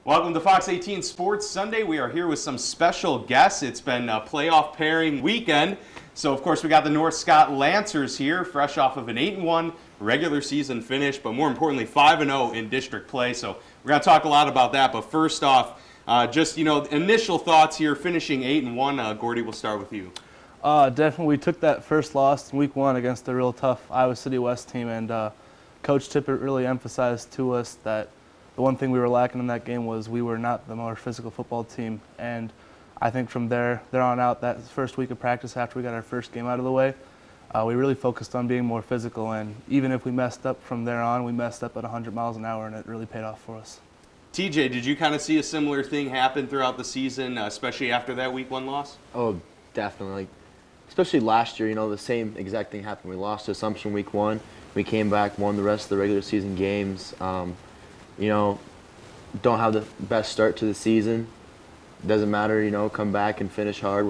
Welcome to Fox 18 Sports Sunday. We are here with some special guests. It's been a playoff pairing weekend. So, of course, we got the North Scott Lancers here, fresh off of an 8-1 regular season finish, but more importantly, 5-0 in district play. So we're going to talk a lot about that. But first off, initial thoughts here, finishing 8-1. Gordy, we'll start with you. Definitely, we took that first loss in week one against a real tough Iowa City West team, and Coach Tippett really emphasized to us that the one thing we were lacking in that game was we were not the more physical football team. And I think from there on out, that first week of practice after we got our first game out of the way, we really focused on being more physical. And even if we messed up from there on, we messed up at 100 miles an hour, and it really paid off for us. TJ, did you kind of see a similar thing happen throughout the season, especially after that week one loss? Oh, definitely. Especially last year, the same exact thing happened. We lost to Assumption week one. We came back, won the rest of the regular season games. Don't have the best start to the season. Doesn't matter, come back and finish hard,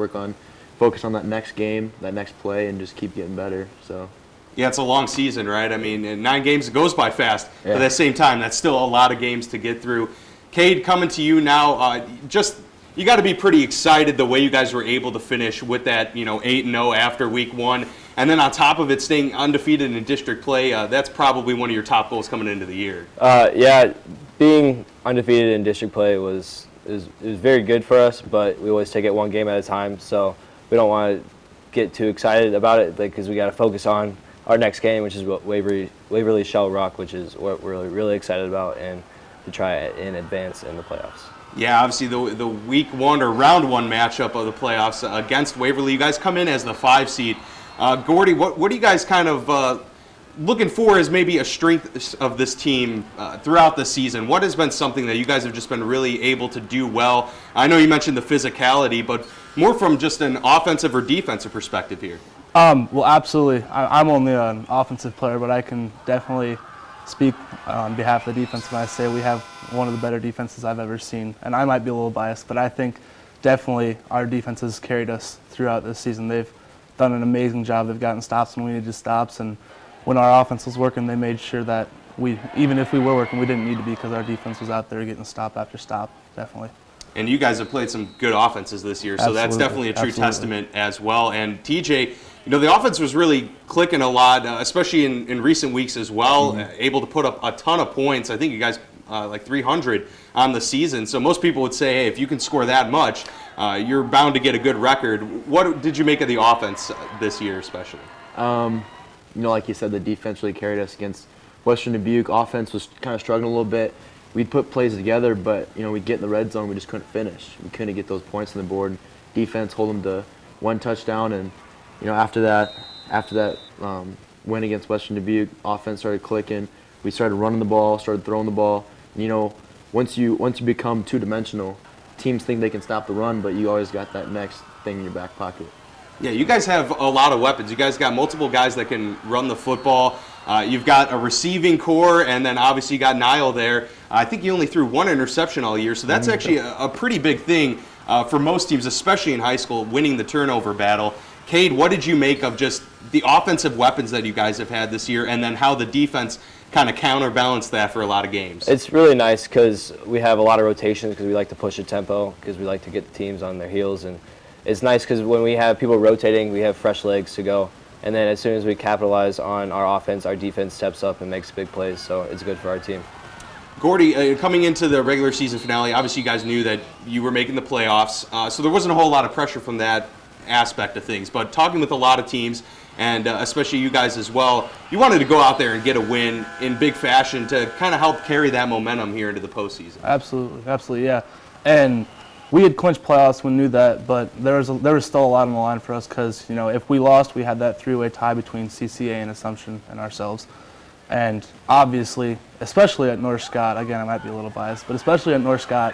focus on that next game, that next play, and just keep getting better. So. Yeah, it's a long season, right? I mean, 9 games, it goes by fast. Yeah. But at the same time, that's still a lot of games to get through. Cade, coming to you now, you got to be pretty excited the way you guys were able to finish with that, 8-0 after week one. And then on top of it, staying undefeated in district play, that's probably one of your top goals coming into the year. Yeah, being undefeated in district play is very good for us, but we always take it one game at a time. So we don't want to get too excited about it because we got to focus on our next game, which is what Waverly Shell Rock, which is what we're really excited about, and to try and advance in the playoffs. Yeah, obviously the week one or round one matchup of the playoffs against Waverly, you guys come in as the 5 seed. Gordy, what are you guys kind of looking for as maybe a strength of this team throughout the season? What has been something that you guys have just been really able to do well? I know you mentioned the physicality, but more from just an offensive or defensive perspective here. Well, absolutely. I'm only an offensive player, but I can definitely speak on behalf of the defense when I say we have one of the better defenses I've ever seen. And I might be a little biased, but I think definitely our defense has carried us throughout this season. They've done an amazing job. They've gotten stops when we needed stops, and when our offense was working, they made sure that even if we were working, we didn't need to be because our defense was out there getting stop after stop, definitely. And you guys have played some good offenses this year, so Absolutely. That's definitely a true testament as well. And TJ, the offense was really clicking a lot, especially in recent weeks as well, able to put up a ton of points. I think you guys like 300 on the season. So most people would say, hey, if you can score that much, you're bound to get a good record. What did you make of the offense this year especially? Like you said, the defense really carried us against Western Dubuque. Offense was kind of struggling a little bit. We'd put plays together, but, we'd get in the red zone. We just couldn't finish. We couldn't get those points on the board. Defense hold them to 1 touchdown, and, after that win against Western Dubuque, offense started clicking. We started running the ball, started throwing the ball. Once you become two-dimensional, teams think they can stop the run, but you always got that next thing in your back pocket. Yeah, you guys have a lot of weapons. You guys got multiple guys that can run the football. You've got a receiving core, and then obviously you got Niall there. I think you only threw 1 interception all year, so that's actually a pretty big thing for most teams, especially in high school, winning the turnover battle. Cade, what did you make of just the offensive weapons that you guys have had this year, and then how the defense kind of counterbalanced that for a lot of games? It's really nice because we have a lot of rotations because we like to push the tempo because we like to get the teams on their heels, and it's nice because when we have people rotating, we have fresh legs to go. And then as soon as we capitalize on our offense, our defense steps up and makes big plays. So it's good for our team. Gordy, coming into the regular season finale, obviously you guys knew that you were making the playoffs. So there wasn't a whole lot of pressure from that aspect of things. But talking with a lot of teams, and especially you guys as well, you wanted to go out there and get a win in big fashion to kind of help carry that momentum here into the postseason. Absolutely, yeah. And we had clinched playoffs, we knew that, but there was still a lot on the line for us because, if we lost, we had that 3-way tie between CCA and Assumption and ourselves. And obviously, especially at North Scott, again, I might be a little biased, but especially at North Scott,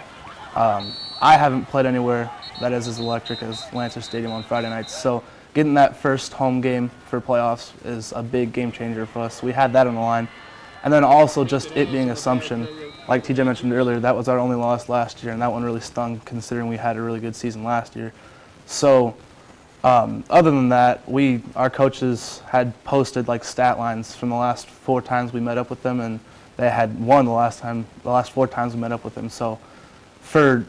I haven't played anywhere that is as electric as Lancer Stadium on Friday nights. So getting that first home game for playoffs is a big game changer for us. We had that on the line. And then also just it being Assumption. Like TJ mentioned earlier, that was our only loss last year, and that one really stung considering we had a really good season last year. So other than that, our coaches had posted like stat lines from the last 4 times we met up with them, and they had won the last 4 times we met up with them. So for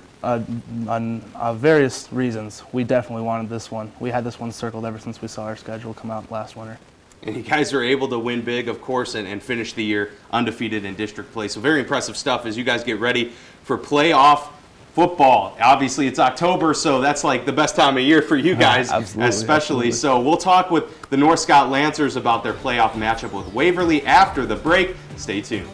various reasons, we definitely wanted this one. We had this one circled ever since we saw our schedule come out last winter. And you guys are able to win big, of course, and finish the year undefeated in district play. So very impressive stuff as you guys get ready for playoff football. Obviously, it's October, so that's like the best time of year for you guys, especially. Absolutely. So we'll talk with the North Scott Lancers about their playoff matchup with Waverly after the break. Stay tuned.